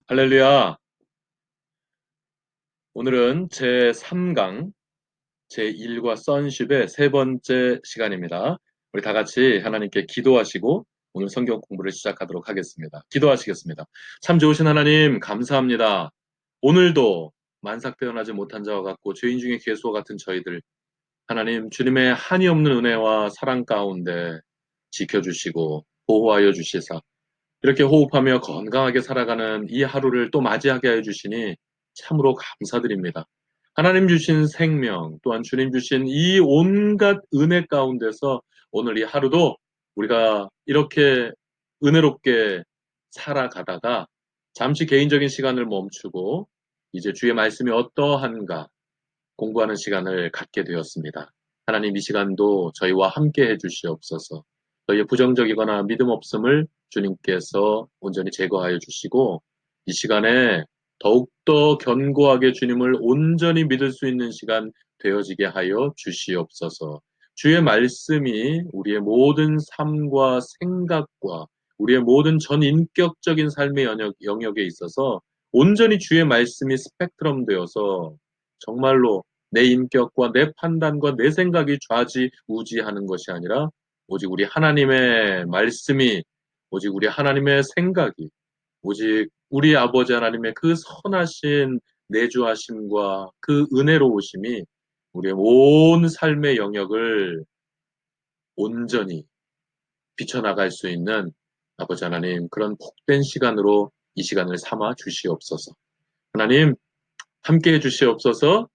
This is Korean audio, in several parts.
할렐루야. 오늘은 제3강, 제1과 선십의 세 번째 시간입니다. 우리 다 같이 하나님께 기도하시고 오늘 성경 공부를 시작하도록 하겠습니다. 기도하시겠습니다. 참 좋으신 하나님, 감사합니다. 오늘도 만삭되어나지 못한 자와 같고 죄인 중에 괴수와 같은 저희들, 하나님 주님의 한이 없는 은혜와 사랑 가운데 지켜주시고 보호하여 주시사 이렇게 호흡하며 건강하게 살아가는 이 하루를 또 맞이하게 하여 주시니 참으로 감사드립니다. 하나님 주신 생명, 또한 주님 주신 이 온갖 은혜 가운데서 오늘 이 하루도 우리가 이렇게 은혜롭게 살아가다가 잠시 개인적인 시간을 멈추고 이제 주의 말씀이 어떠한가 공부하는 시간을 갖게 되었습니다. 하나님 이 시간도 저희와 함께 해주시옵소서. 저희의 부정적이거나 믿음 없음을 주님께서 온전히 제거하여 주시고 이 시간에 더욱더 견고하게 주님을 온전히 믿을 수 있는 시간 되어지게 하여 주시옵소서. 주의 말씀이 우리의 모든 삶과 생각과 우리의 모든 전인격적인 삶의 영역에 있어서 온전히 주의 말씀이 스펙트럼 되어서 정말로 내 인격과 내 판단과 내 생각이 좌지우지하는 것이 아니라 오직 우리 하나님의 말씀이 오직 우리 하나님의 생각이 오직 우리 아버지 하나님의 그 선하신 내주하심과 그 은혜로우심이 우리의 온 삶의 영역을 온전히 비춰나갈 수 있는 아버지 하나님 그런 복된 시간으로 이 시간을 삼아 주시옵소서. 하나님 함께 해 주시옵소서.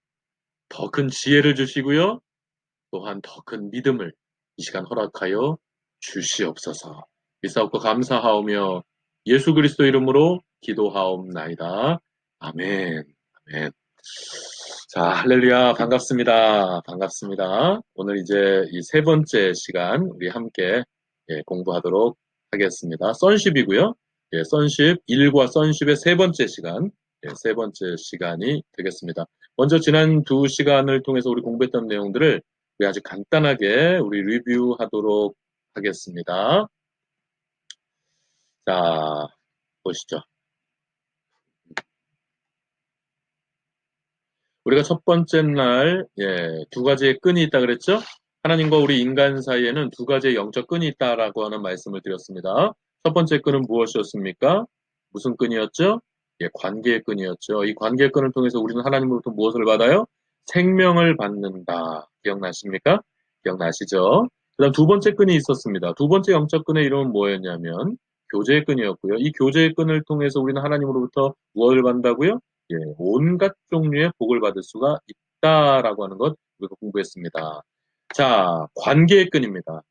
더 큰 지혜를 주시고요. 또한 더 큰 믿음을 이 시간 허락하여 주시옵소서. 이사옵고 감사하오며 예수 그리스도 이름으로 기도하옵나이다. 아멘. 아멘. 자, 할렐루야. 반갑습니다. 반갑습니다. 오늘 이제 이 세 번째 시간 우리 함께 공부하도록 하겠습니다. 선십이고요. 선십 1과 선십의 세 번째 시간, 세 번째 시간이 되겠습니다. 먼저 지난 두 시간을 통해서 우리 공부했던 내용들을 우리 아주 간단하게 우리 리뷰하도록 하겠습니다. 자, 보시죠. 우리가 첫 번째 날, 두 가지의 끈이 있다 그랬죠? 하나님과 우리 인간 사이에는 두 가지의 영적 끈이 있다라고 하는 말씀을 드렸습니다. 첫 번째 끈은 무엇이었습니까? 무슨 끈이었죠? 관계의 끈이었죠. 이 관계의 끈을 통해서 우리는 하나님으로부터 무엇을 받아요? 생명을 받는다. 기억나십니까? 기억나시죠? 그 다음 두 번째 끈이 있었습니다. 두 번째 영적 끈의 이름은 뭐였냐면 교제의 끈이었고요. 이 교제의 끈을 통해서 우리는 하나님으로부터 무엇을 받는다고요? 온갖 종류의 복을 받을 수가 있다라고 하는 것 우리가 공부했습니다. 자, 관계의 끈입니다.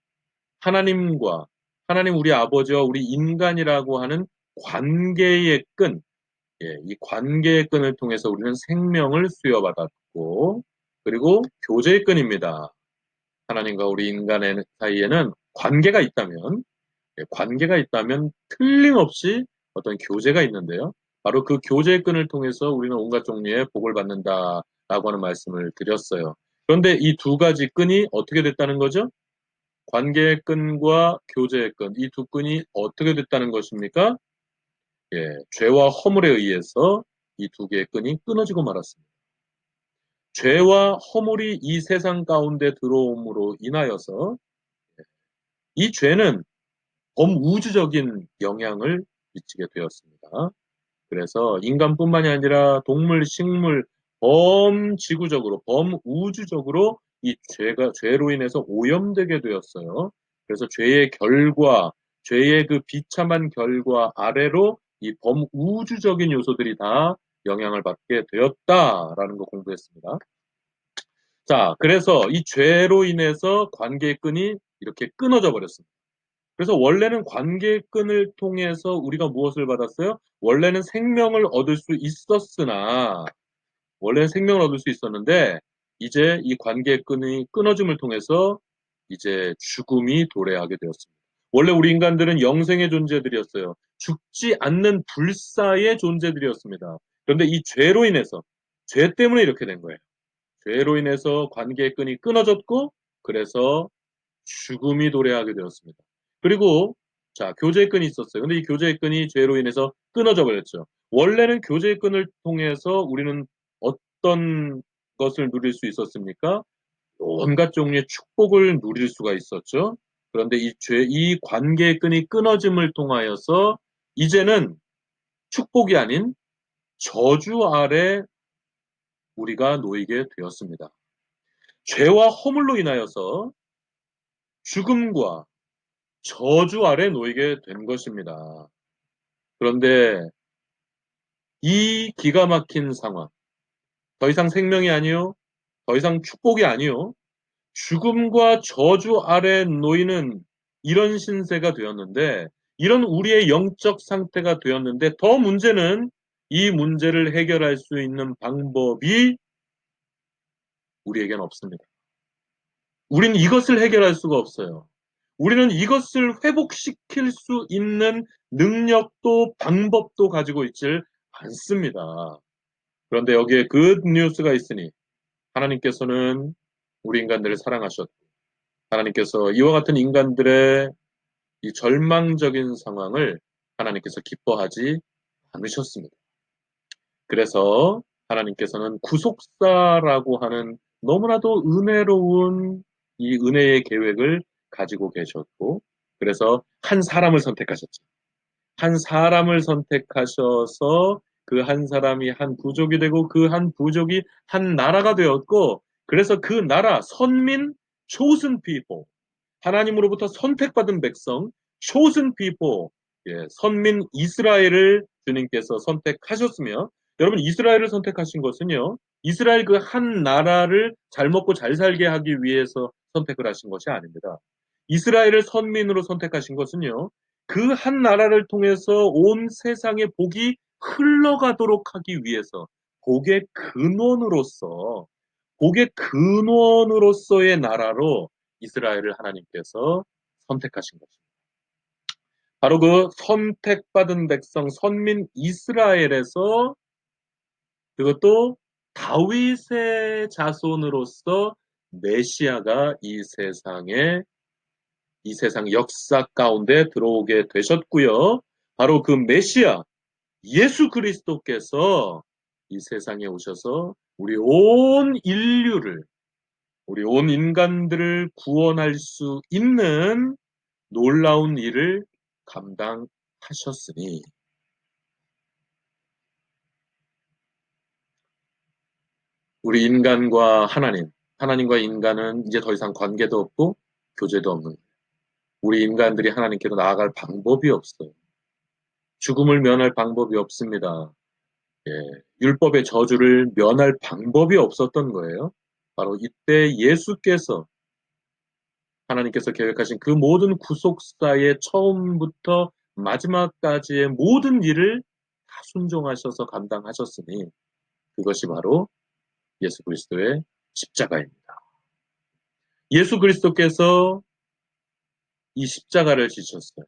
하나님과 하나님 우리 아버지와 우리 인간이라고 하는 관계의 끈, 이 관계의 끈을 통해서 우리는 생명을 수여받았고, 그리고 교제의 끈입니다. 하나님과 우리 인간의 사이에는 관계가 있다면 틀림없이 어떤 교제가 있는데요. 바로 그 교제의 끈을 통해서 우리는 온갖 종류의 복을 받는다라고 하는 말씀을 드렸어요. 그런데 이 두 가지 끈이 어떻게 됐다는 거죠? 관계의 끈과 교제의 끈, 이 두 끈이 어떻게 됐다는 것입니까? 죄와 허물에 의해서 이 두 개의 끈이 끊어지고 말았습니다. 죄와 허물이 이 세상 가운데 들어옴으로 인하여서 이 죄는 범우주적인 영향을 미치게 되었습니다. 그래서 인간뿐만이 아니라 동물, 식물, 범지구적으로, 범우주적으로 이 죄로 인해서 오염되게 되었어요. 그래서 죄의 결과, 죄의 그 비참한 결과 아래로 이 범우주적인 요소들이 다 영향을 받게 되었다라는 거 공부했습니다. 자, 그래서 이 죄로 인해서 관계의 끈이 이렇게 끊어져 버렸습니다. 그래서 원래는 관계의 끈을 통해서 우리가 무엇을 받았어요? 원래는 생명을 얻을 수 있었으나, 원래는 생명을 얻을 수 있었는데, 이제 이 관계의 끈이 끊어짐을 통해서 이제 죽음이 도래하게 되었습니다. 원래 우리 인간들은 영생의 존재들이었어요. 죽지 않는 불사의 존재들이었습니다. 그런데 이 죄로 인해서, 죄 때문에 이렇게 된 거예요. 죄로 인해서 관계의 끈이 끊어졌고, 그래서 죽음이 도래하게 되었습니다. 그리고 자, 교제의 끈이 있었어요. 근데 이 교제의 끈이 죄로 인해서 끊어져 버렸죠. 원래는 교제의 끈을 통해서 우리는 어떤 것을 누릴 수 있었습니까? 온갖 종류의 축복을 누릴 수가 있었죠. 그런데 이 관계의 끈이 끊어짐을 통하여서 이제는 축복이 아닌 저주 아래 우리가 놓이게 되었습니다. 죄와 허물로 인하여서 죽음과 저주 아래 놓이게 된 것입니다. 그런데 이 기가 막힌 상황, 더 이상 생명이 아니요, 더 이상 축복이 아니요, 죽음과 저주 아래 놓이는 이런 신세가 되었는데, 이런 우리의 영적 상태가 되었는데, 더 문제는 이 문제를 해결할 수 있는 방법이 우리에겐 없습니다. 우리는 이것을 해결할 수가 없어요. 우리는 이것을 회복시킬 수 있는 능력도 방법도 가지고 있질 않습니다. 그런데 여기에 굿 뉴스가 있으니 하나님께서는 우리 인간들을 사랑하셨고 하나님께서 이와 같은 인간들의 이 절망적인 상황을 하나님께서 기뻐하지 않으셨습니다. 그래서 하나님께서는 구속사라고 하는 너무나도 은혜로운 이 은혜의 계획을 가지고 계셨고, 그래서 한 사람을 선택하셨죠. 한 사람을 선택하셔서 그 한 사람이 한 부족이 되고 그 한 부족이 한 나라가 되었고, 그래서 그 나라, 선민, chosen people, 하나님으로부터 선택받은 백성, chosen people, 예, 선민 이스라엘을 주님께서 선택하셨으며, 여러분 이스라엘을 선택하신 것은요, 이스라엘 그 한 나라를 잘 먹고 잘 살게 하기 위해서 선택을 하신 것이 아닙니다. 이스라엘을 선민으로 선택하신 것은요, 그 한 나라를 통해서 온 세상의 복이 흘러가도록 하기 위해서 복의 근원으로서 복의 근원으로서의 나라로 이스라엘을 하나님께서 선택하신 것입니다. 바로 그 선택받은 백성, 선민 이스라엘에서 그것도 다윗의 자손으로서 메시아가 이 세상 역사 가운데 들어오게 되셨고요. 바로 그 메시아, 예수 그리스도께서 이 세상에 오셔서 우리 온 인간들을 구원할 수 있는 놀라운 일을 감당하셨으니 우리 인간과 하나님과 인간은 이제 더 이상 관계도 없고 교제도 없는 거예요. 우리 인간들이 하나님께로 나아갈 방법이 없어요. 죽음을 면할 방법이 없습니다. 예, 율법의 저주를 면할 방법이 없었던 거예요. 바로 이때 예수께서 하나님께서 계획하신 그 모든 구속사의 처음부터 마지막까지의 모든 일을 다 순종하셔서 감당하셨으니 그것이 바로 예수 그리스도의 십자가입니다. 예수 그리스도께서 이 십자가를 지셨어요.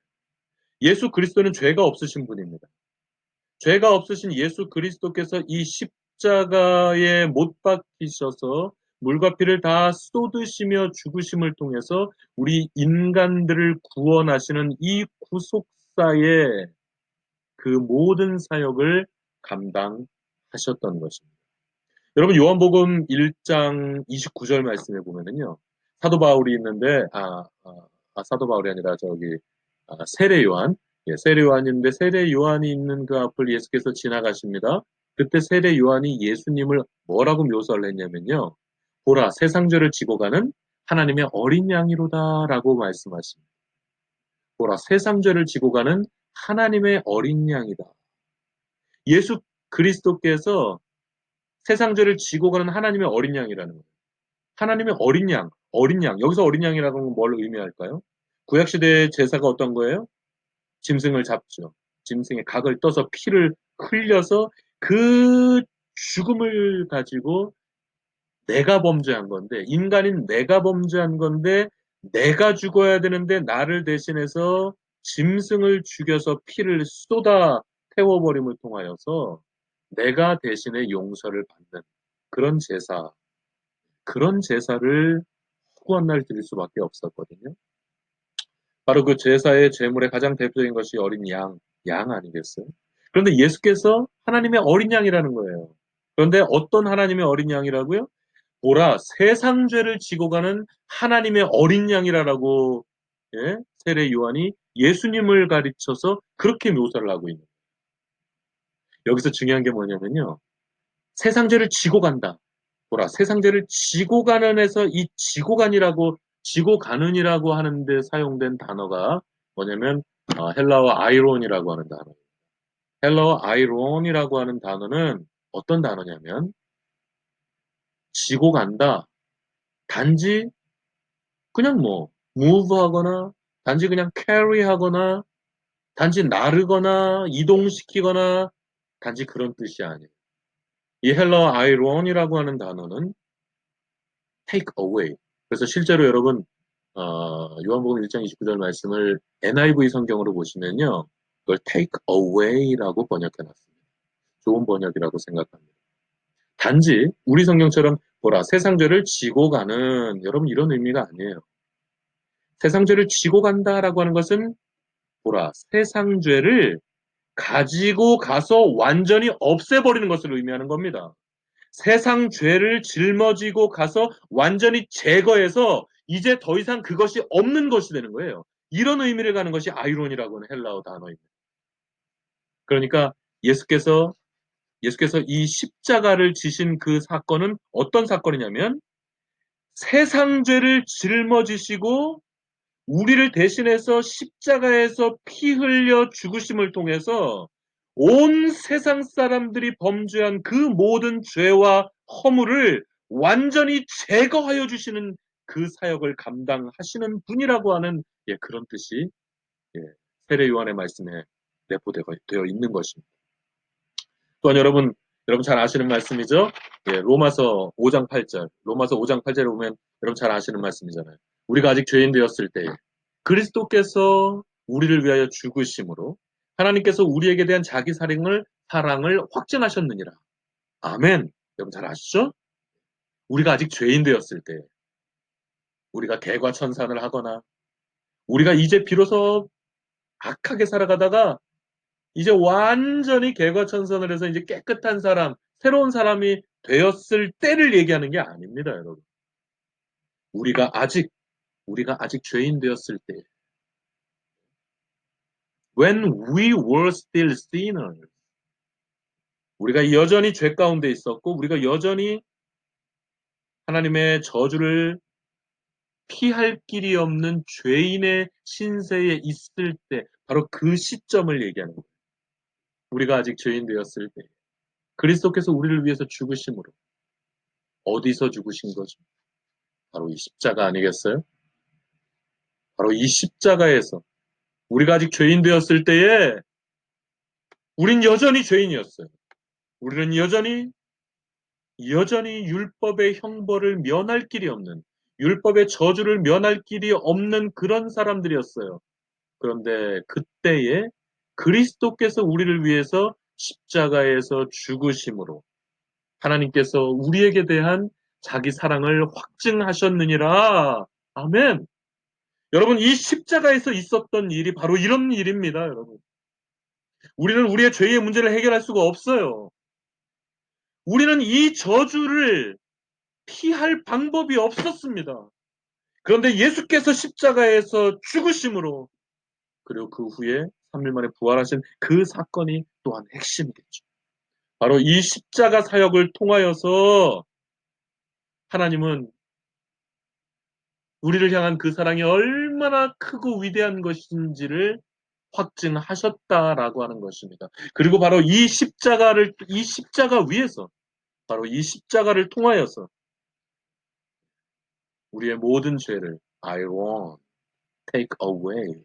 예수 그리스도는 죄가 없으신 분입니다. 죄가 없으신 예수 그리스도께서 이 십자가에 못 박히셔서 물과 피를 다 쏟으시며 죽으심을 통해서 우리 인간들을 구원하시는 이 구속사의 그 모든 사역을 감당하셨던 것입니다. 여러분 요한복음 1장 29절 말씀에 보면은요. 사도 바울이 있는데 사도 바울이 아니라 세례 요한. 예, 세례 요한인데 세례 요한이 있는 그 앞을 예수께서 지나가십니다. 그때 세례 요한이 예수님을 뭐라고 묘사를 했냐면요. 보라 세상 죄를 지고 가는 하나님의 어린 양이로다라고 말씀하십니다. 보라 세상 죄를 지고 가는 하나님의 어린 양이다. 예수 그리스도께서 세상 죄를 지고 가는 하나님의 어린 양이라는 거예요. 하나님의 어린 양. 여기서 어린 양이라는 건 뭘 의미할까요? 구약시대의 제사가 어떤 거예요? 짐승을 잡죠. 짐승의 각을 떠서 피를 흘려서 그 죽음을 가지고 내가 범죄한 건데, 인간인 내가 범죄한 건데, 내가 죽어야 되는데 나를 대신해서 짐승을 죽여서 피를 쏟아 태워버림을 통하여서 내가 대신에 용서를 받는 그런 그런 제사를 허구한 날 드릴 수밖에 없었거든요. 바로 그 제사의 제물의 가장 대표적인 것이 어린 양 아니겠어요? 그런데 예수께서 하나님의 어린 양이라는 거예요. 그런데 어떤 하나님의 어린 양이라고요? 보라, 세상 죄를 지고 가는 하나님의 어린 양이라고, 예? 세례 요한이 예수님을 가르쳐서 그렇게 묘사를 하고 있는 거예요. 여기서 중요한 게 뭐냐면요. 세상 죄를 지고 간다. 보라, 세상 죄를 지고 가는에서 이 지고 간이라고, 지고 가는이라고 하는데 사용된 단어가 뭐냐면, 헬라어 아이론이라고 하는 단어. 헬라어 아이론이라고 하는 단어는 어떤 단어냐면, 지고 간다. 단지 그냥 뭐, move 하거나, 단지 그냥 carry 하거나, 단지 나르거나, 이동시키거나, 단지 그런 뜻이 아니에요. 이 헬라어 아이론이라고 하는 단어는 take away. 그래서 실제로 여러분, 요한복음 1장 29절 말씀을 NIV 성경으로 보시면요. 그걸 take away라고 번역해놨습니다. 좋은 번역이라고 생각합니다. 단지 우리 성경처럼 보라, 세상 죄를 지고 가는, 여러분 이런 의미가 아니에요. 세상 죄를 지고 간다라고 하는 것은 보라, 세상 죄를 가지고 가서 완전히 없애버리는 것을 의미하는 겁니다. 세상 죄를 짊어지고 가서 완전히 제거해서 이제 더 이상 그것이 없는 것이 되는 거예요. 이런 의미를 가는 것이 아이론이라고 하는 헬라어 단어입니다. 그러니까 예수께서 이 십자가를 지신 그 사건은 어떤 사건이냐면 세상 죄를 짊어지시고 우리를 대신해서 십자가에서 피 흘려 죽으심을 통해서 온 세상 사람들이 범죄한 그 모든 죄와 허물을 완전히 제거하여 주시는 그 사역을 감당하시는 분이라고 하는 그런 뜻이 세례 요한의 말씀에 내포되어 있는 것입니다. 또한 여러분 잘 아시는 말씀이죠. 로마서 5장 8절. 로마서 5장 8절에 보면 여러분 잘 아시는 말씀이잖아요. 우리가 아직 죄인 되었을 때에 그리스도께서 우리를 위하여 죽으심으로 하나님께서 우리에게 대한 자기 사랑을 확증하셨느니라. 아멘. 여러분 잘 아시죠? 우리가 아직 죄인 되었을 때 우리가 개과천선을 하거나 우리가 이제 비로소 악하게 살아가다가 이제 완전히 개과천선을 해서 이제 깨끗한 사람, 새로운 사람이 되었을 때를 얘기하는 게 아닙니다, 여러분. 우리가 아직 죄인 되었을 때, when we were still sinners, 우리가 여전히 죄 가운데 있었고, 우리가 여전히 하나님의 저주를 피할 길이 없는 죄인의 신세에 있을 때, 바로 그 시점을 얘기하는 거예요. 우리가 아직 죄인 되었을 때, 그리스도께서 우리를 위해서 죽으심으로 어디서 죽으신 거죠? 바로 이 십자가 아니겠어요? 바로 이 십자가에서 우리가 아직 죄인 되었을 때에 우린 여전히 죄인이었어요. 우리는 여전히 율법의 형벌을 면할 길이 없는, 율법의 저주를 면할 길이 없는 그런 사람들이었어요. 그런데 그때에 그리스도께서 우리를 위해서 십자가에서 죽으심으로 하나님께서 우리에게 대한 자기 사랑을 확증하셨느니라. 아멘. 여러분, 이 십자가에서 있었던 일이 바로 이런 일입니다, 여러분. 우리는 우리의 죄의 문제를 해결할 수가 없어요. 우리는 이 저주를 피할 방법이 없었습니다. 그런데 예수께서 십자가에서 죽으심으로 그리고 그 후에 3일 만에 부활하신 그 사건이 또한 핵심이겠죠. 바로 이 십자가 사역을 통하여서 하나님은 우리를 향한 그 사랑이 얼마나 크고 위대한 것인지를 확증하셨다라고 하는 것입니다. 그리고 바로 이 십자가 위에서, 바로 이 십자가를 통하여서 우리의 모든 죄를 I want, take away.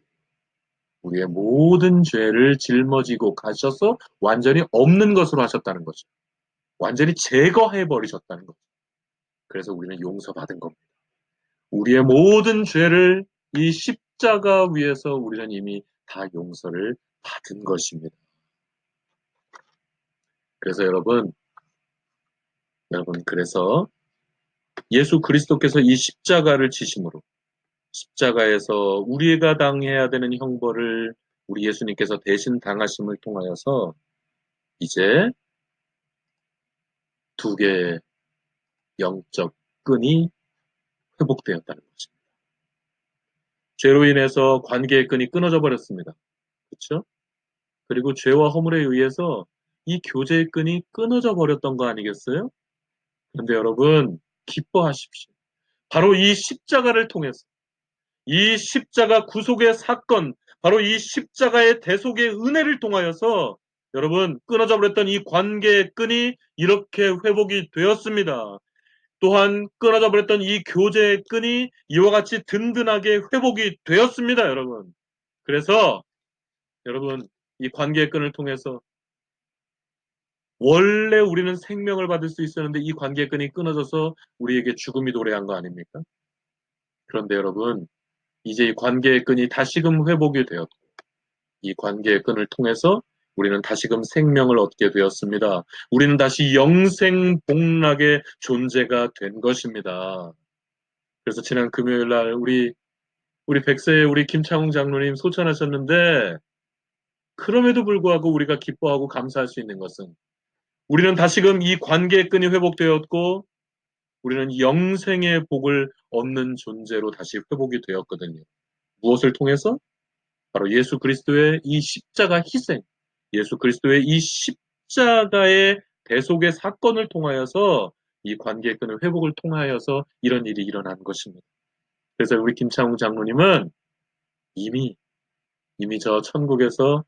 우리의 모든 죄를 짊어지고 가셔서 완전히 없는 것으로 하셨다는 거죠. 완전히 제거해 버리셨다는 거죠. 그래서 우리는 용서받은 겁니다. 우리의 모든 죄를 이 십자가 위에서 우리는 이미 다 용서를 받은 것입니다. 그래서 그래서 예수 그리스도께서 이 십자가를 지심으로 십자가에서 우리가 당해야 되는 형벌을 우리 예수님께서 대신 당하심을 통하여서 이제 두 개의 영적 끈이 회복되었다는 것입니다. 죄로 인해서 관계의 끈이 끊어져 버렸습니다. 그렇죠? 그리고 죄와 허물에 의해서 이 교제의 끈이 끊어져 버렸던 거 아니겠어요? 그런데 여러분, 기뻐하십시오. 바로 이 십자가를 통해서, 이 십자가 구속의 사건, 바로 이 십자가의 대속의 은혜를 통하여서 여러분, 끊어져 버렸던 이 관계의 끈이 이렇게 회복이 되었습니다. 또한 끊어져 버렸던 이 교제의 끈이 이와 같이 든든하게 회복이 되었습니다, 여러분. 그래서 여러분, 이 관계의 끈을 통해서 원래 우리는 생명을 받을 수 있었는데 이 관계의 끈이 끊어져서 우리에게 죽음이 도래한 거 아닙니까? 그런데 여러분, 이제 이 관계의 끈이 다시금 회복이 되었고, 이 관계의 끈을 통해서 우리는 다시금 생명을 얻게 되었습니다. 우리는 다시 영생복락의 존재가 된 것입니다. 그래서 지난 금요일 날 우리 백세의 우리 김창웅 장로님 소천하셨는데, 그럼에도 불구하고 우리가 기뻐하고 감사할 수 있는 것은 우리는 다시금 이 관계의 끈이 회복되었고 우리는 영생의 복을 얻는 존재로 다시 회복이 되었거든요. 무엇을 통해서? 바로 예수 그리스도의 이 십자가 희생, 예수 그리스도의 이 십자가의 대속의 사건을 통하여서 이 관계의 끈의 회복을 통하여서 이런 일이 일어난 것입니다. 그래서 우리 김창웅 장로님은 이미 저 천국에서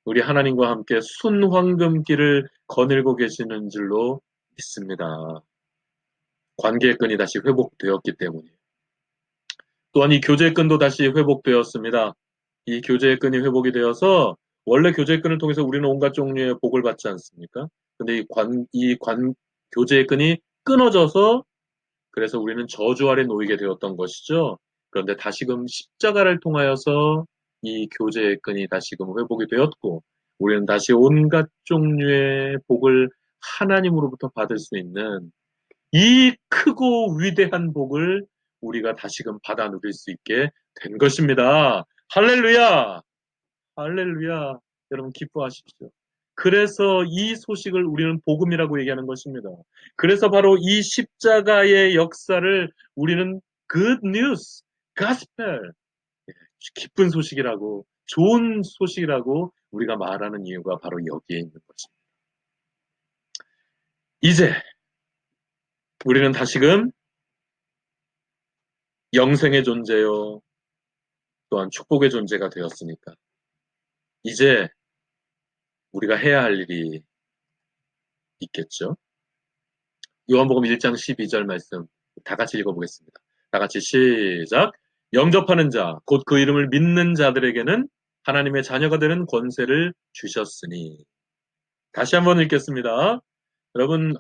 우리 하나님과 함께 순황금길을 거닐고 계시는 줄로 믿습니다. 관계의 끈이 다시 회복되었기 때문에. 또한 이 교제의 끈도 다시 회복되었습니다. 이 교제의 끈이 회복이 되어서 원래 교제의 끈을 통해서 우리는 온갖 종류의 복을 받지 않습니까? 근데 교제의 끈이 끊어져서 그래서 우리는 저주 아래 놓이게 되었던 것이죠. 그런데 다시금 십자가를 통하여서 이 교제의 끈이 다시금 회복이 되었고 우리는 다시 온갖 종류의 복을 하나님으로부터 받을 수 있는 이 크고 위대한 복을 우리가 다시금 받아 누릴 수 있게 된 것입니다. 할렐루야! 할렐루야! 여러분 기뻐하십시오. 그래서 이 소식을 우리는 복음이라고 얘기하는 것입니다. 그래서 바로 이 십자가의 역사를 우리는 good news, gospel, 기쁜 소식이라고, 좋은 소식이라고 우리가 말하는 이유가 바로 여기에 있는 것입니다. 이제 우리는 다시금 영생의 존재요, 또한 축복의 존재가 되었으니까 이제 우리가 해야 할 일이 있겠죠. 요한복음 1장 12절 말씀 다 같이 읽어보겠습니다. 다 같이 시작. 영접하는 자, 곧 그 이름을 믿는 자들에게는 하나님의 자녀가 되는 권세를 주셨으니. 다시 한번 읽겠습니다. 여러분,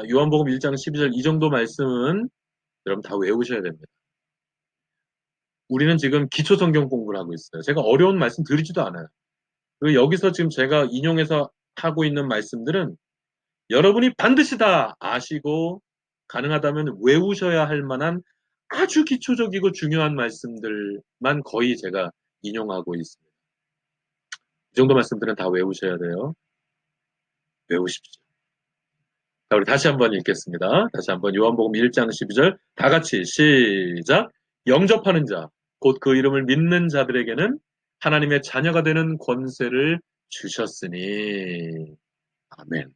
요한복음 1장 12절 이 정도 말씀은 여러분 다 외우셔야 됩니다. 우리는 지금 기초 성경 공부를 하고 있어요. 제가 어려운 말씀 드리지도 않아요. 그리고 여기서 지금 제가 인용해서 하고 있는 말씀들은 여러분이 반드시 다 아시고 가능하다면 외우셔야 할 만한 아주 기초적이고 중요한 말씀들만 거의 제가 인용하고 있습니다. 이 정도 말씀들은 다 외우셔야 돼요. 외우십시오. 자, 우리 다시 한번 읽겠습니다. 다시 한번 요한복음 1장 12절 다 같이 시작. 영접하는 자, 곧 그 이름을 믿는 자들에게는 하나님의 자녀가 되는 권세를 주셨으니. 아멘.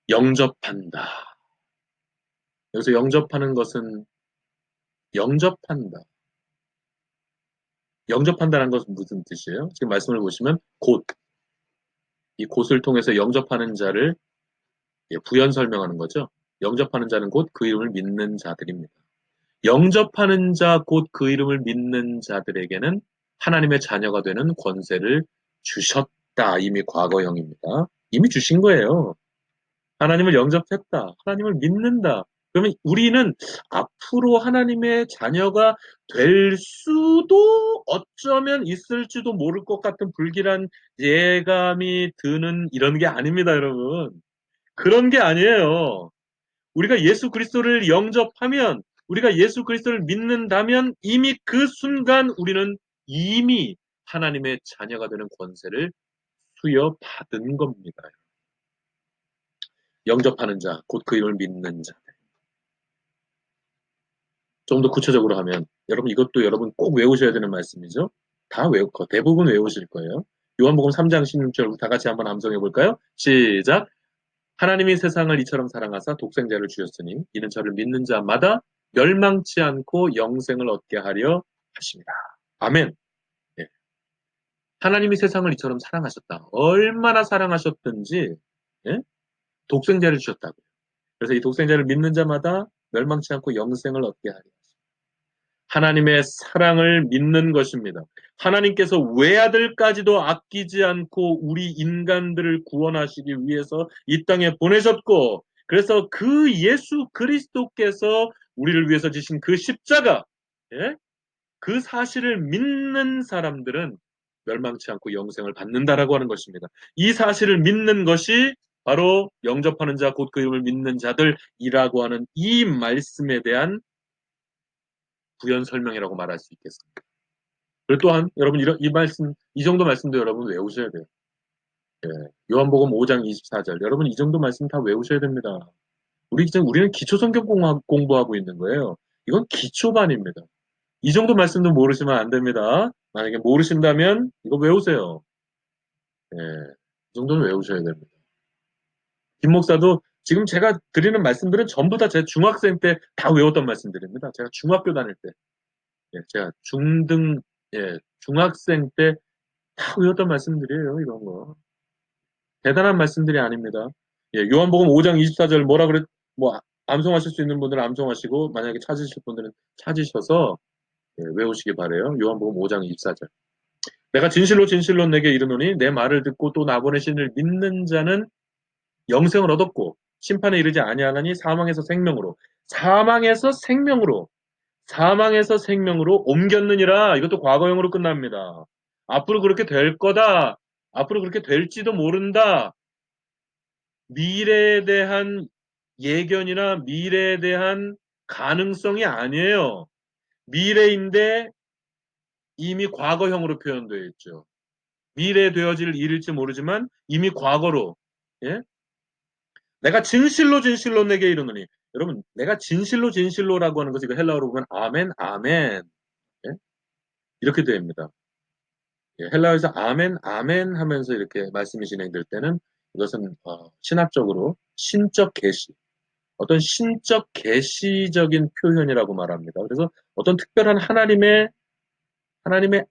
영접한다. 여기서 영접하는 것은 영접한다. 영접한다는 것은 무슨 뜻이에요? 지금 말씀을 보시면 곧, 이 곧을 통해서 영접하는 자를 부연 설명하는 거죠. 영접하는 자는 곧 그 이름을 믿는 자들입니다. 영접하는 자, 곧 그 이름을 믿는 자들에게는 하나님의 자녀가 되는 권세를 주셨다. 이미 과거형입니다. 이미 주신 거예요. 하나님을 영접했다. 하나님을 믿는다. 그러면 우리는 앞으로 하나님의 자녀가 될 수도 어쩌면 있을지도 모를 것 같은 불길한 예감이 드는 이런 게 아닙니다, 여러분. 그런 게 아니에요. 우리가 예수 그리스도를 영접하면, 우리가 예수 그리스도를 믿는다면 이미 그 순간 우리는 이미 하나님의 자녀가 되는 권세를 수여받은 겁니다. 영접하는 자, 곧 그 이름을 믿는 자. 좀 더 구체적으로 하면 여러분 이것도 여러분 꼭 외우셔야 되는 말씀이죠. 다 외울 거 대부분 외우실 거예요. 요한복음 3장 16절 다 같이 한번 암송해 볼까요? 시작. 하나님이 세상을 이처럼 사랑하사 독생자를 주셨으니 이는 저를 믿는 자마다 멸망치 않고 영생을 얻게 하려 하십니다. 아멘. 예. 하나님이 세상을 이처럼 사랑하셨다. 얼마나 사랑하셨든지 예? 독생자를 주셨다고요. 그래서 이 독생자를 믿는 자마다 멸망치 않고 영생을 얻게 하려. 하나님의 사랑을 믿는 것입니다. 하나님께서 외아들까지도 아끼지 않고 우리 인간들을 구원하시기 위해서 이 땅에 보내셨고, 그래서 그 예수 그리스도께서 우리를 위해서 지신 그 십자가, 예? 그 사실을 믿는 사람들은 멸망치 않고 영생을 받는다라고 하는 것입니다. 이 사실을 믿는 것이 바로 영접하는 자, 곧 그 이름을 믿는 자들이라고 하는 이 말씀에 대한 부연 설명이라고 말할 수 있겠습니다. 그리고 또한 여러분 이 말씀 이 정도 말씀도 여러분 외우셔야 돼요. 예. 요한복음 5장 24절 여러분 이 정도 말씀 다 외우셔야 됩니다. 우리는 기초 성경 공부하고 있는 거예요. 이건 기초반입니다. 이 정도 말씀도 모르시면 안 됩니다. 만약에 모르신다면 이거 외우세요. 예. 이 정도는 외우셔야 됩니다. 김 목사도 지금 제가 드리는 말씀들은 전부 다 제 중학생 때 다 외웠던 말씀들입니다. 제가 중학교 다닐 때, 예, 제가 중학생 때 다 외웠던 말씀들이에요, 이런 거. 대단한 말씀들이 아닙니다. 예, 요한복음 5장 24절 뭐라 그랬, 뭐, 암송하실 수 있는 분들은 암송하시고, 만약에 찾으실 분들은 찾으셔서, 예, 외우시기 바래요. 요한복음 5장 24절. 내가 진실로 진실로 내게 이르노니, 내 말을 듣고 또 나 보내신 이를 믿는 자는 영생을 얻었고, 심판에 이르지 아니하나니 사망에서 생명으로, 사망에서 생명으로, 사망에서 생명으로 옮겼느니라. 이것도 과거형으로 끝납니다. 앞으로 그렇게 될 거다. 앞으로 그렇게 될지도 모른다. 미래에 대한 예견이나 미래에 대한 가능성이 아니에요. 미래인데 이미 과거형으로 표현되어 있죠. 미래에 되어질 일일지 모르지만 이미 과거로. 예? 내가 진실로 진실로 내게 이르노니. 여러분, 내가 진실로 진실로라고 하는 것이 이거 헬라어로 보면 아멘, 아멘. 예? 이렇게 됩니다. 예, 헬라어에서 아멘, 아멘 하면서 이렇게 말씀이 진행될 때는 이것은 신학적으로 신적 계시, 어떤 신적 계시적인 표현이라고 말합니다. 그래서 어떤 특별한 하나님의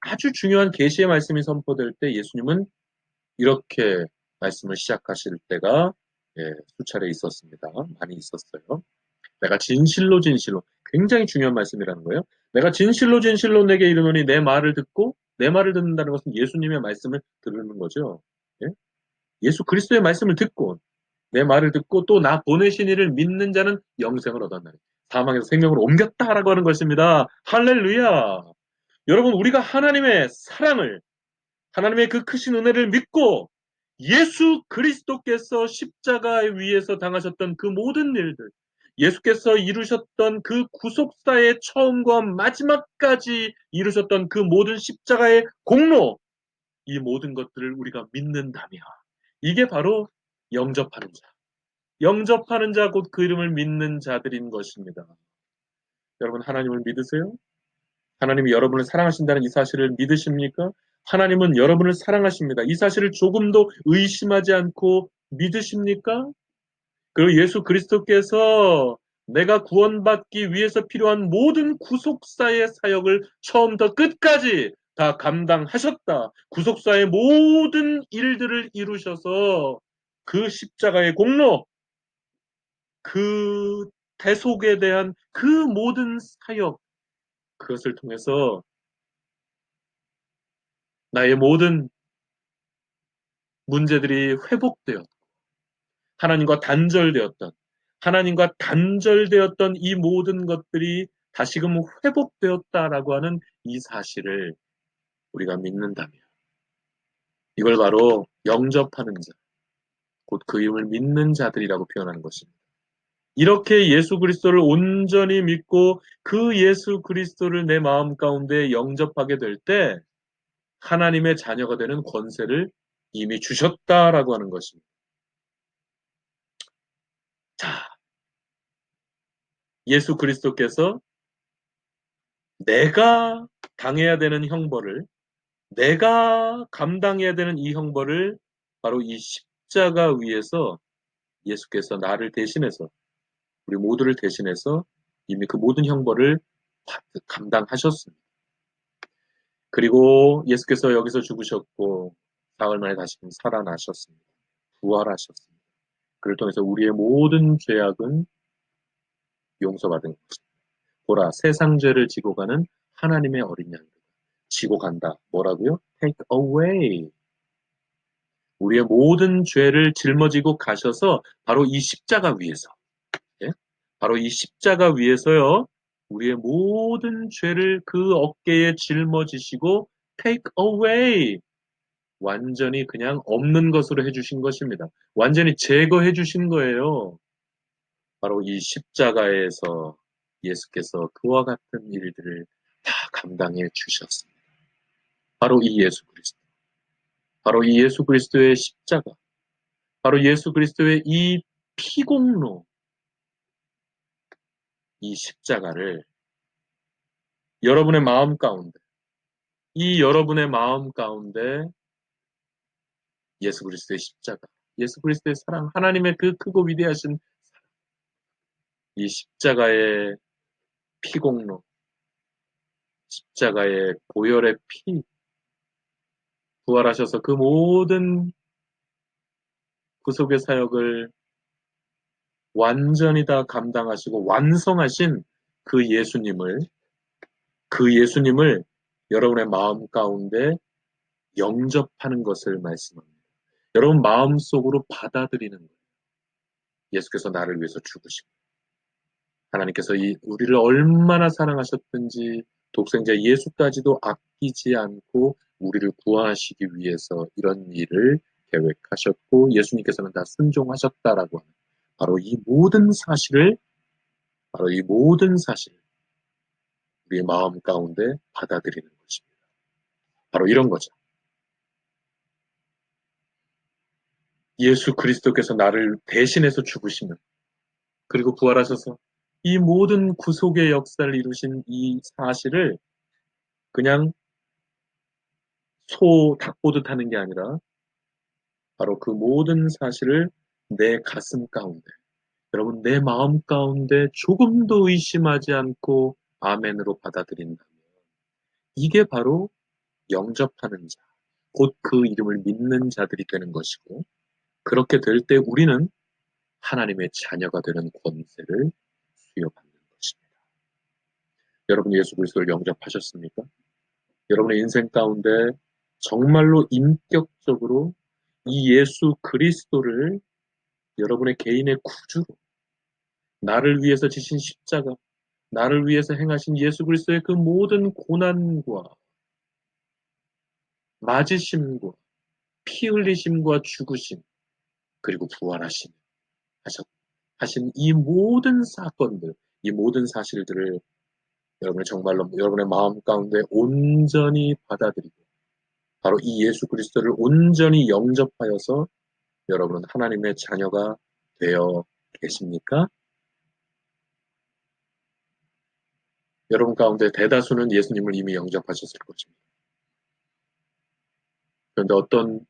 아주 중요한 계시의 말씀이 선포될 때 예수님은 이렇게 말씀을 시작하실 때가 예, 수차례 있었습니다. 많이 있었어요. 내가 진실로 진실로 굉장히 중요한 말씀이라는 거예요. 내가 진실로 진실로 내게 이르노니 내 말을 듣고 내 말을 듣는다는 것은 예수님의 말씀을 들으는 거죠. 예? 예수 그리스도의 말씀을 듣고 내 말을 듣고 또 나 보내신 이를 믿는 자는 영생을 얻었나니 사망에서 생명으로 옮겼다라고 하는 것입니다. 할렐루야. 여러분 우리가 하나님의 사랑을 하나님의 그 크신 은혜를 믿고 예수 그리스도께서 십자가 위에서 당하셨던 그 모든 일들 예수께서 이루셨던 그 구속사의 처음과 마지막까지 이루셨던 그 모든 십자가의 공로 이 모든 것들을 우리가 믿는다면 이게 바로 영접하는 자. 영접하는 자 곧 그 이름을 믿는 자들인 것입니다. 여러분 하나님을 믿으세요? 하나님이 여러분을 사랑하신다는 이 사실을 믿으십니까? 하나님은 여러분을 사랑하십니다. 이 사실을 조금도 의심하지 않고 믿으십니까? 그리고 예수 그리스도께서 내가 구원받기 위해서 필요한 모든 구속사의 사역을 처음부터 끝까지 다 감당하셨다. 구속사의 모든 일들을 이루셔서 그 십자가의 공로, 그 대속에 대한 그 모든 사역, 그것을 통해서 나의 모든 문제들이 회복되었고, 하나님과 단절되었던 이 모든 것들이 다시금 회복되었다라고 하는 이 사실을 우리가 믿는다면, 이걸 바로 영접하는 자, 곧 그 이름을 믿는 자들이라고 표현하는 것입니다. 이렇게 예수 그리스도를 온전히 믿고 그 예수 그리스도를 내 마음 가운데 영접하게 될 때 하나님의 자녀가 되는 권세를 이미 주셨다라고 하는 것입니다. 자, 예수 그리스도께서 내가 당해야 되는 형벌을, 내가 감당해야 되는 이 형벌을 바로 이 십자가 위에서 예수께서 나를 대신해서, 우리 모두를 대신해서 이미 그 모든 형벌을 감당하셨습니다. 그리고 예수께서 여기서 죽으셨고 사흘 만에 다시 살아나셨습니다. 부활하셨습니다. 그를 통해서 우리의 모든 죄악은 용서받은 것입니다. 보라, 세상 죄를 지고 가는 하나님의 어린 양이다. 지고 간다. 뭐라고요? Take away. 우리의 모든 죄를 짊어지고 가셔서 바로 이 십자가 위에서, 예? 바로 이 십자가 위에서요, 우리의 모든 죄를 그 어깨에 짊어지시고 take away. 완전히 그냥 없는 것으로 해주신 것입니다. 완전히 제거해 주신 거예요. 바로 이 십자가에서 예수께서 그와 같은 일들을 다 감당해 주셨습니다. 바로 이 예수 그리스도. 바로 이 예수 그리스도의 십자가. 바로 예수 그리스도의 이 피공로, 이 십자가를 여러분의 마음 가운데, 이 여러분의 마음 가운데 예수 그리스도의 십자가, 예수 그리스도의 사랑, 하나님의 그 크고 위대하신 이 십자가의 피공로, 십자가의 보혈의 피, 부활하셔서 그 모든 구속의 사역을 완전히 다 감당하시고 완성하신 그 예수님을, 그 예수님을 여러분의 마음 가운데 영접하는 것을 말씀합니다. 여러분 마음속으로 받아들이는 거예요. 예수께서 나를 위해서 죽으시고 하나님께서 우리를 얼마나 사랑하셨든지 독생자 예수까지도 아끼지 않고 우리를 구하시기 위해서 이런 일을 계획하셨고 예수님께서는 다 순종하셨다라고 하는 바로 이 모든 사실을, 바로 이 모든 사실 우리의 마음 가운데 받아들이는 것입니다. 바로 이런 거죠. 예수 그리스도께서 나를 대신해서 죽으시는, 그리고 부활하셔서 이 모든 구속의 역사를 이루신 이 사실을 그냥 소 닭보듯 하는 게 아니라 바로 그 모든 사실을 내 가슴 가운데, 여러분 내 마음 가운데 조금도 의심하지 않고 아멘으로 받아들인다면 이게 바로 영접하는 자, 곧 그 이름을 믿는 자들이 되는 것이고 그렇게 될 때 우리는 하나님의 자녀가 되는 권세를 수여받는 것입니다. 여러분 예수 그리스도를 영접하셨습니까? 여러분의 인생 가운데 정말로 인격적으로 이 예수 그리스도를 여러분의 개인의 구주로, 나를 위해서 지신 십자가, 나를 위해서 행하신 예수 그리스도의 그 모든 고난과 맞으심과 피 흘리심과 죽으심, 그리고 부활하심 하신 이 모든 사건들, 이 모든 사실들을 여러분이 정말로 여러분의 마음 가운데 온전히 받아들이고 바로 이 예수 그리스도를 온전히 영접하여서 여러분은 하나님의 자녀가 되어 계십니까? 여러분 가운데 대다수는 예수님을 이미 영접하셨을 것입니다. 그런데 어떤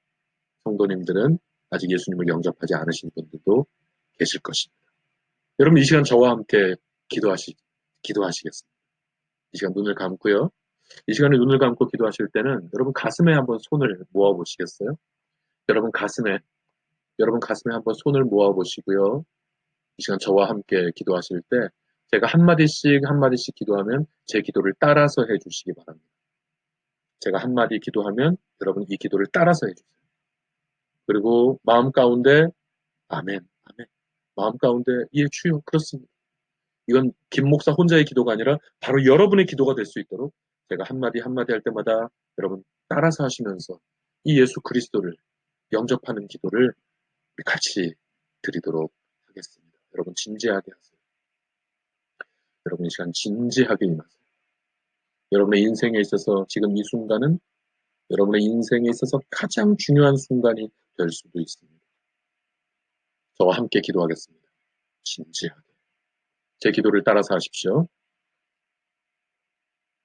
성도님들은 아직 예수님을 영접하지 않으신 분들도 계실 것입니다. 여러분 이 시간 저와 함께 기도하시겠습니다. 이 시간 눈을 감고요. 이 시간에 눈을 감고 기도하실 때는 여러분 가슴에 한번 손을 모아 보시겠어요? 여러분 가슴에 여러분 가슴에 한번 손을 모아 보시고요. 이 시간 저와 함께 기도하실 때 제가 한마디씩 한마디씩 기도하면 제 기도를 따라서 해주시기 바랍니다. 제가 한마디 기도하면 여러분 이 기도를 따라서 해주세요. 그리고 마음 가운데 아멘, 아멘. 마음 가운데 예 주여 그렇습니다. 이건 김 목사 혼자의 기도가 아니라 바로 여러분의 기도가 될 수 있도록 제가 한마디 한마디 할 때마다 여러분 따라서 하시면서 이 예수 그리스도를 영접하는 기도를 같이 드리도록 하겠습니다. 여러분 진지하게 하세요. 여러분 이 시간 진지하게 임하세요. 여러분의 인생에 있어서 지금 이 순간은 여러분의 인생에 있어서 가장 중요한 순간이 될 수도 있습니다. 저와 함께 기도하겠습니다. 진지하게. 제 기도를 따라서 하십시오.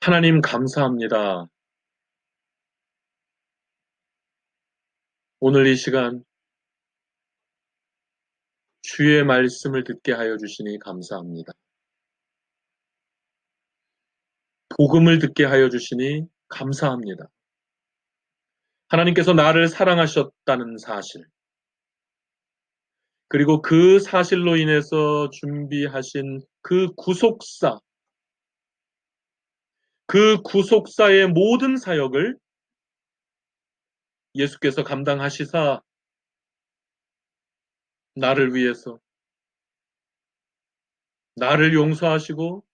하나님 감사합니다. 오늘 이 시간 주의 말씀을 듣게 하여 주시니 감사합니다. 복음을 듣게 하여 주시니 감사합니다. 하나님께서 나를 사랑하셨다는 사실, 그리고 그 사실로 인해서 준비하신 그 구속사의 모든 사역을 예수께서 감당하시사 나를 위해서, 나를 용서하시고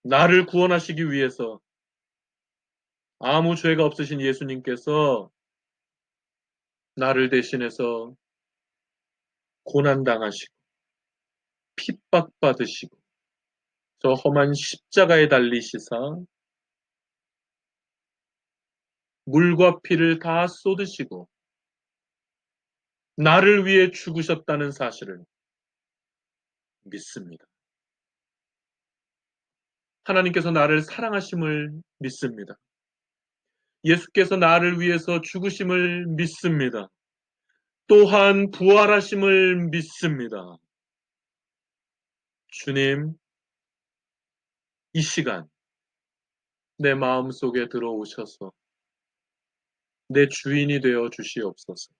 나를 구원하시기 위해서 아무 죄가 없으신 예수님께서 나를 대신해서 고난당하시고 핍박받으시고 저 험한 십자가에 달리시사 물과 피를 다 쏟으시고 나를 위해 죽으셨다는 사실을 믿습니다. 하나님께서 나를 사랑하심을 믿습니다. 예수께서 나를 위해서 죽으심을 믿습니다. 또한 부활하심을 믿습니다. 주님, 이 시간 내 마음속에 들어오셔서 내 주인이 되어 주시옵소서.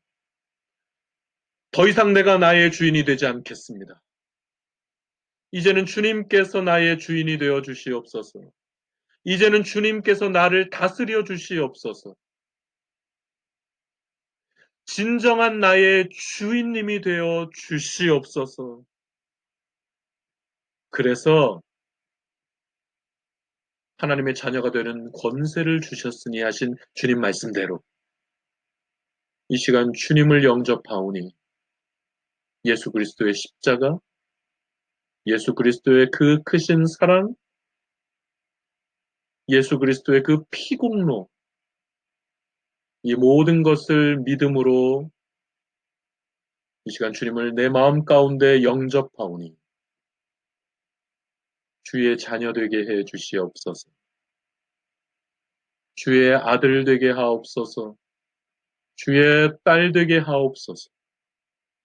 더 이상 내가 나의 주인이 되지 않겠습니다. 이제는 주님께서 나의 주인이 되어 주시옵소서. 이제는 주님께서 나를 다스려 주시옵소서. 진정한 나의 주인님이 되어 주시옵소서. 그래서 하나님의 자녀가 되는 권세를 주셨으니 하신 주님 말씀대로 이 시간 주님을 영접하오니 예수 그리스도의 십자가, 예수 그리스도의 그 크신 사랑, 예수 그리스도의 그 피공로, 이 모든 것을 믿음으로 이 시간 주님을 내 마음 가운데 영접하오니 주의 자녀 되게 해 주시옵소서. 주의 아들 되게 하옵소서. 주의 딸 되게 하옵소서.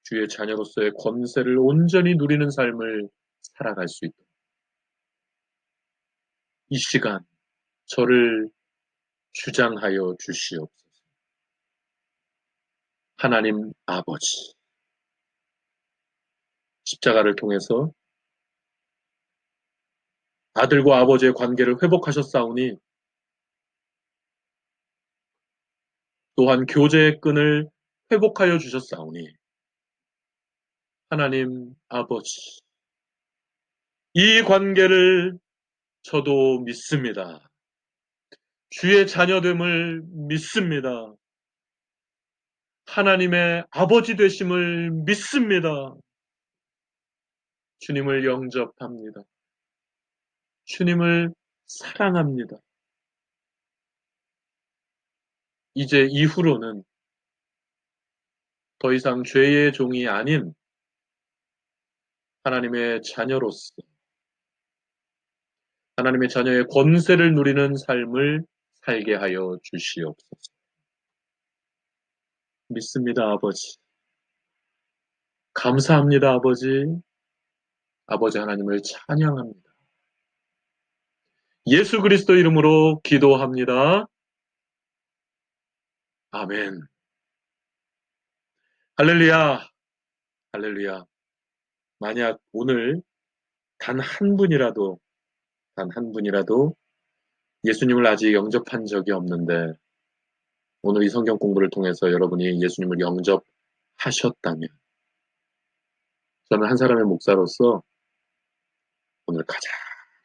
주의 자녀로서의 권세를 온전히 누리는 삶을 살아갈 수 있도록 이 시간 저를 주장하여 주시옵소서. 하나님 아버지, 십자가를 통해서 아들과 아버지의 관계를 회복하셨사오니 또한 교제의 끈을 회복하여 주셨사오니 하나님 아버지, 이 관계를 저도 믿습니다. 주의 자녀됨을 믿습니다. 하나님의 아버지 되심을 믿습니다. 주님을 영접합니다. 주님을 사랑합니다. 이제 이후로는 더 이상 죄의 종이 아닌 하나님의 자녀로서 하나님의 자녀의 권세를 누리는 삶을 살게 하여 주시옵소서. 믿습니다, 아버지. 감사합니다, 아버지. 아버지 하나님을 찬양합니다. 예수 그리스도 이름으로 기도합니다. 아멘. 할렐루야, 할렐루야. 만약 오늘 단 한 분이라도, 단 한 분이라도 예수님을 아직 영접한 적이 없는데 오늘 이 성경 공부를 통해서 여러분이 예수님을 영접하셨다면 저는 한 사람의 목사로서 오늘 가장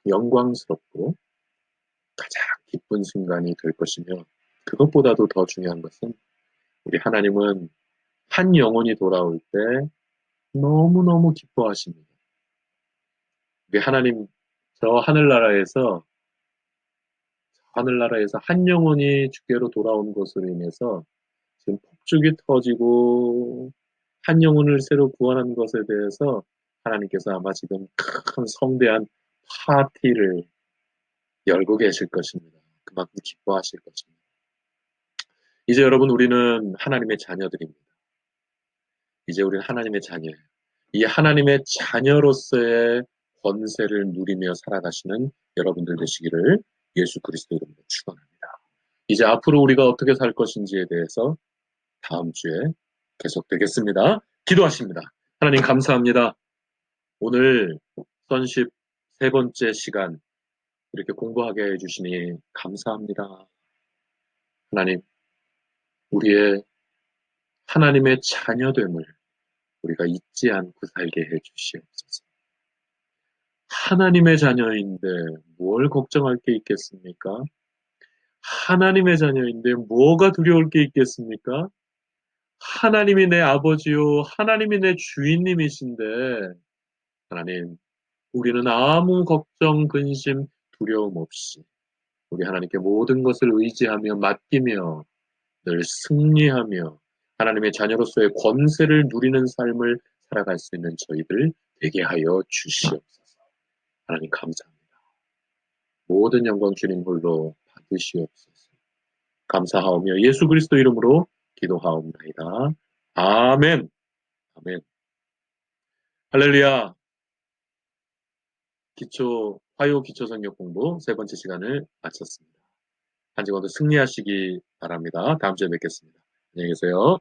영광스럽고 가장 기쁜 순간이 될 것이며 그것보다도 더 중요한 것은 우리 하나님은 한 영혼이 돌아올 때 너무너무 기뻐하십니다. 우리 하나님 저 하늘나라에서 하늘나라에서 한 영혼이 주께로 돌아온 것으로 인해서 지금 폭죽이 터지고 한 영혼을 새로 구원한 것에 대해서 하나님께서 아마 지금 큰 성대한 파티를 열고 계실 것입니다. 그만큼 기뻐하실 것입니다. 이제 여러분, 우리는 하나님의 자녀들입니다. 이제 우리는 하나님의 자녀예요. 이 하나님의 자녀로서의 권세를 누리며 살아가시는 여러분들 되시기를 예수 그리스도 이름으로 축원합니다. 이제 앞으로 우리가 어떻게 살 것인지에 대해서 다음 주에 계속되겠습니다. 기도하십니다. 하나님 감사합니다. 오늘 선십 세 번째 시간 이렇게 공부하게 해주시니 감사합니다. 하나님, 우리의 하나님의 자녀됨을 우리가 잊지 않고 살게 해주시옵소서. 하나님의 자녀인데 뭘 걱정할 게 있겠습니까? 하나님의 자녀인데 뭐가 두려울 게 있겠습니까? 하나님이 내 아버지요, 하나님이 내 주인님이신데, 하나님, 우리는 아무 걱정, 근심, 두려움 없이 우리 하나님께 모든 것을 의지하며 맡기며 늘 승리하며 하나님의 자녀로서의 권세를 누리는 삶을 살아갈 수 있는 저희들 되게 하여 주시옵소서. 하나님 감사합니다. 모든 영광 주님 홀로 받으시옵소서. 감사하오며 예수 그리스도 이름으로 기도하옵나이다. 아멘. 아멘. 할렐루야. 화요 기초 성경 공부 세 번째 시간을 마쳤습니다. 한 주간도 승리하시기 바랍니다. 다음 주에 뵙겠습니다. 안녕히 계세요.